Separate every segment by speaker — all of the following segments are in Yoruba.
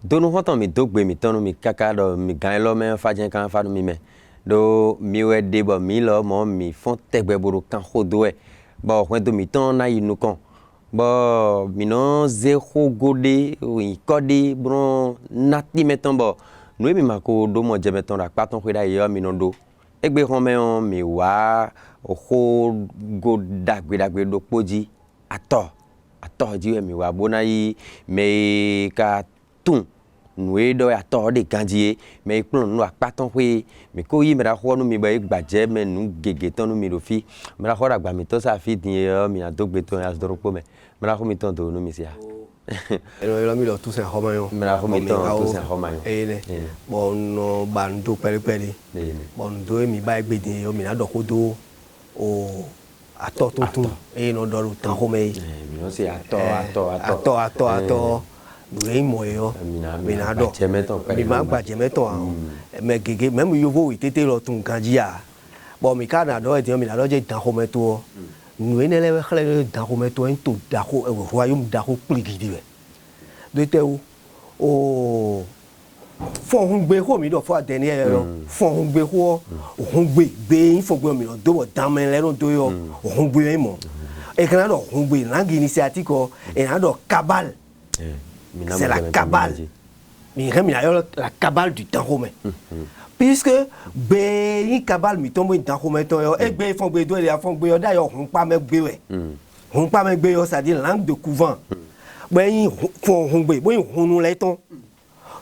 Speaker 1: Dono hoton mi dogbe mi tonu mi kaka do mi gan lo me fa jen kan fa mi me do mi we de bo mi lo mo mi fon tegbe boro kan hodo e bo hwen do mi ton na yinu kan bo mi no ze ho gode wi kodi bron nati meton bo no mi mako do mo je meton ra pa ton hwe da yo mi no do egbe hon me on mi wa ho go dagbe do poji ato ji mi wa bona yi me ka tun nwe do ya to de ganjie me plon no apaton hwe mi ko yi me ra ho no mi ba gbaje me nu gege ton no mi ro fi me ra ho ra gba mi to sa fi din yo mi adogbe to ya do po me me ra ho mi ton do no mi sia
Speaker 2: elo mi lo tu se ho ma yo
Speaker 1: me ra ho mi ton tu se ho ma yo
Speaker 2: ne bon no ban do pele bon do mi ba gbe din yo mi na do ko do o ato tuntun no do ru tan ho me
Speaker 1: mi no se ato
Speaker 2: oui moi yo mina do mi ma gba je meton me gege même yo vo itete lo tun kanji a bo mi ka na do e mi na do je dan ho me to nu ne le khale dan ho me to en to da ho royaume da ho pligidi we de te o fon hun gbe ho mi do fo dernier yo fon hun gbe ho hun gbe fon gbe mi do bo dan men le no do yo hun gbe mo e kana do hun gbe langue initiative ko e na do cabal c'est la cabale. La cabale du temps romain. Puisque une cabale mi tombe dans romain et ben font be do et font be d'ailleurs on pas me be ouais. On pas me be ça dit langue de couvent. Ben font on be bon on nous leton.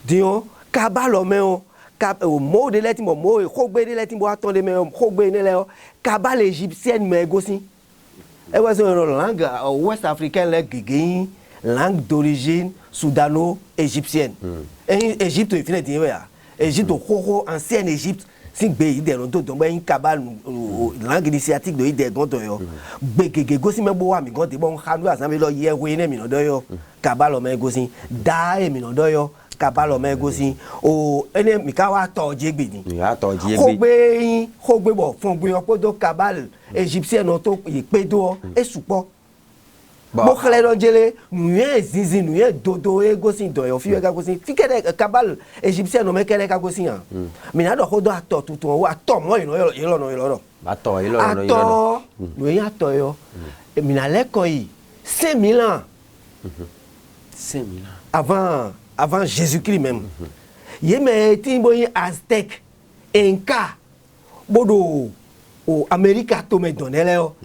Speaker 2: Dio cabale mais au mot de letin mot ko be de letin bo attendre mais ko be ne le cabale égyptienne mais gosi. Et ouais c'est une langue ouest africaine là gégé langue d'origine soudano-égyptienne. Et Égypte est fini de Égypte au ancienne Égypte, si be ide no do donc une cabale langue initiatique de ide donc yo. Begege gosi me bo wa mi gon te bon khanu asan lo ye we ne mi no do yo. Cabale me gosi da e mi no do yo. Cabale me gosi o ene mi ka wa to je gbe ni.
Speaker 1: Ya to je gbe.
Speaker 2: Ko gbe bo fon gbe yo do cabale égyptienne no to pe do e supo. Bo khale don jele nuye zizi nuye dodo e gosi do yo fi ga gosi fi kede cabal égyptien no me kede ka gosi an mi na do ho do ato tutun wa ato mo ino yo
Speaker 1: ato
Speaker 2: nuye ato yo mi na le ko yi 5000 ans
Speaker 1: 5000 ans
Speaker 2: avant Jésus-Christ même ye me timbo yi aztèque inca bodo o America to me donele o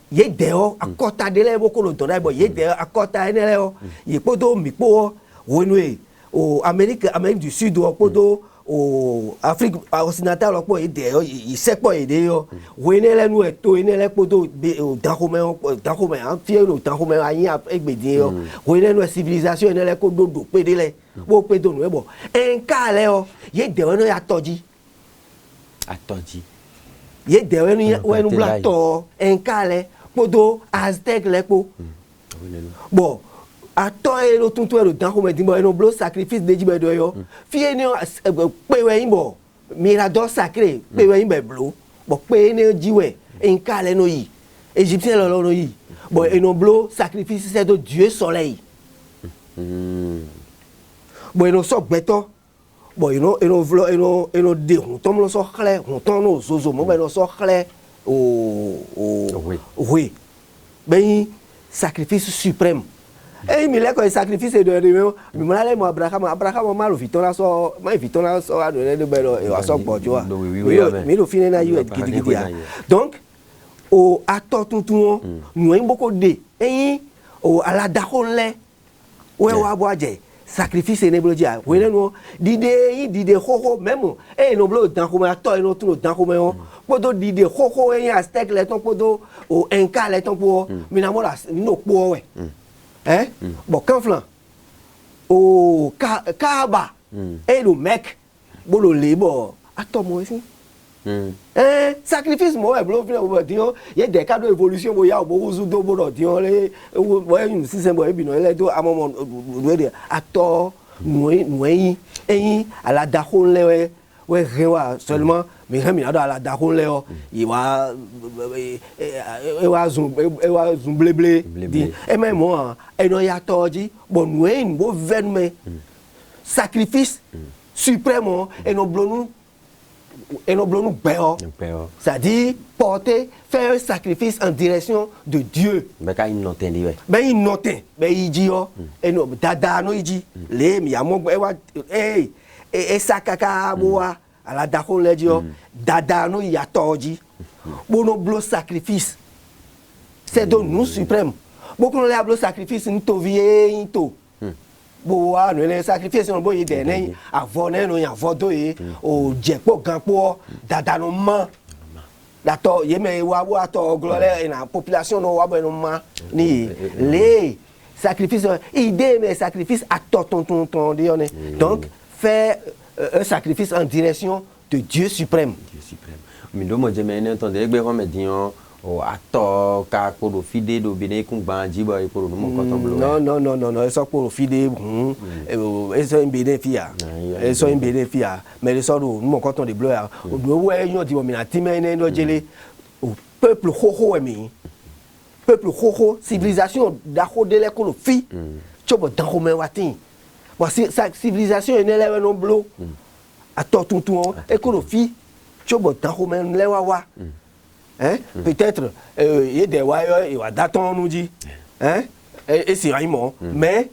Speaker 2: ye deo akota dele boko lo donai bo ye deo akota enele o ye podo mi po wonwe o Amerique du Sud o podo o Afrique occidentale o po ye deo ye sepo ye deo wenele nu eto enele podo o danhome an fie no danhome ayin egbedin o wenele nu civilisation enele ko do pedele bo pedo nu ebo enka le o ye deo no ya toji ye dewe ni wenu blato enkale podo aztèque lepo bon ato e lo tuntu e lo dan ko me dimbo e no blo sacrifice de jibe do yo fi ni pe we yin bo mirador sacré pe we yin be blo bo pe ni jiwe enkale no yi égyptien lo no yi bon e no blo sacrifice c'est de dieu soleil bon e no so gbeto bon eno de ton lo so khle ton no zozo mo be no so khle oui ben sacrifice suprême et mi le ko sacrifice de mi mo le mo Abraham ma lo vitona so ado le be lo e so gbo jo mi lo fini na you gidi donc o ato tuntun nu en boko de eyin o alada ko le we wa bo aje sacrifice eneblodia wele no dide ho même e no blo dan ko ma to e no tun dan ko me o podo dide ho e aztèque le ton podo o inca le ton po mi na mo la no po we bon kanflan o kaaba e lo mek bo lo le bo atomo si sacrifice mo e blo fi o dio ye de ka do evolution bo ya o bo zu do bo do dio le bo yin system bo e bi no le do amomo do de ato nuyi eyin ala da ho le we rewa seulement mi remi na do ala da ho le o yi wa zum bleble di e me mo e no ya toji bo nuyi bo venme sacrifice suprême et nous blonons c'est-à-dire porter faire un sacrifice en direction de Dieu
Speaker 1: ben il note
Speaker 2: il dit et nous dada no il dit les mi amon et ça kaka boa à la dakon le dit dada no il a tordi bon blo sacrifice c'est de nous suprême beaucoup on le sacrifice nous to vie to boa no le sacrifice no boy de ne avone no ya vodo o jepo ganpo dada no man dato yeme wa bo ato gloire na population no wa bo no man ni les sacrifices idée mais sacrifice à ton donc faire un sacrifice en direction de Dieu suprême.
Speaker 1: Mais do mo je me entendre egbe ho me dion o ato ka ko do fide do bine kun gban ji bo e ko do mo ko ton blo.
Speaker 2: Non, eso ko fide eso mbede fia. Eso mbede fia. Mais le so do mo ko ton de blo ya. O do we yon di mo mi na ti me ne no jele o peuple hoho mi. Peuple hoho civilisation da ho de le ko lo fi. Chobo dan ho me watin. Bon civilisation ne le no blo. Ato tuntun e ko lo fi. Chobo dan ho me le wa. Hein? Peut-être il y a des wires il va d'attendre nous dit hein et c'est vraiment mais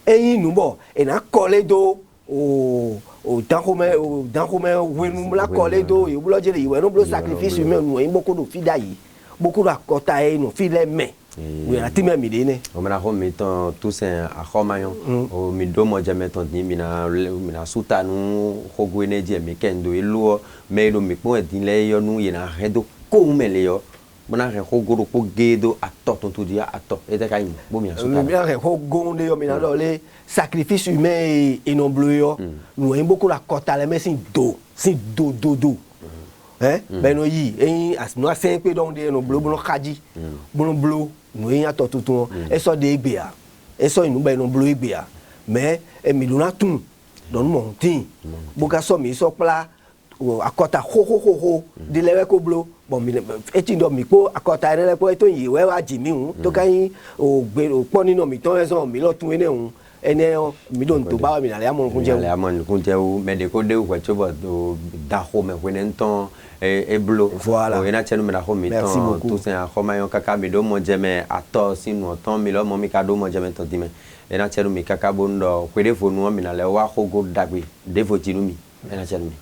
Speaker 2: et nous bon et na collé do au dans Romain nous la collé do il voulait dire il va nous sacrifice humain nous beaucoup de filles beaucoup de côté nous filles mais oui la team midene
Speaker 1: on m'a remettant tous un achomayon au mido mo jamais ton ni mina suta nous rogwene die mekendo elo mais lo mi po dinle yo nous yena redo comme melio bona re hogoro ko gedo ato tonto dia ato ete kai bo mi asuta
Speaker 2: bien re hogonde yo mina le sacrifice humain et non bleu yo nous aime beaucoup la kota le mais sin do hein ben no yi as no asen pe don de no bleu bon kaji bon bleu nous y ato tout et so de gbea et so nous ben no bleu gbea mais e mi luna tun don montin boka so mi so pla akota ho de lewe ko blo bon mi eti do mi ko akota re le ko eto yi we wa jimi hun to kan o gbe o pon nínú mi ton eso mi lo tun ene hun ene mi don to ba mi na le amon
Speaker 1: kunje o me de ko de o chobo do da ho me wenen ton e blo
Speaker 2: voilà
Speaker 1: o ena chenu me da ho mi ton to se a ho mayon kaka mi do mo jeme ato sinu ton mi lo mo mi ka do mo jeme ton dime ena chenu mi kaka bondo kwede fonu mi na le wa ho go dagbe de fo chinu mi ena chenu mi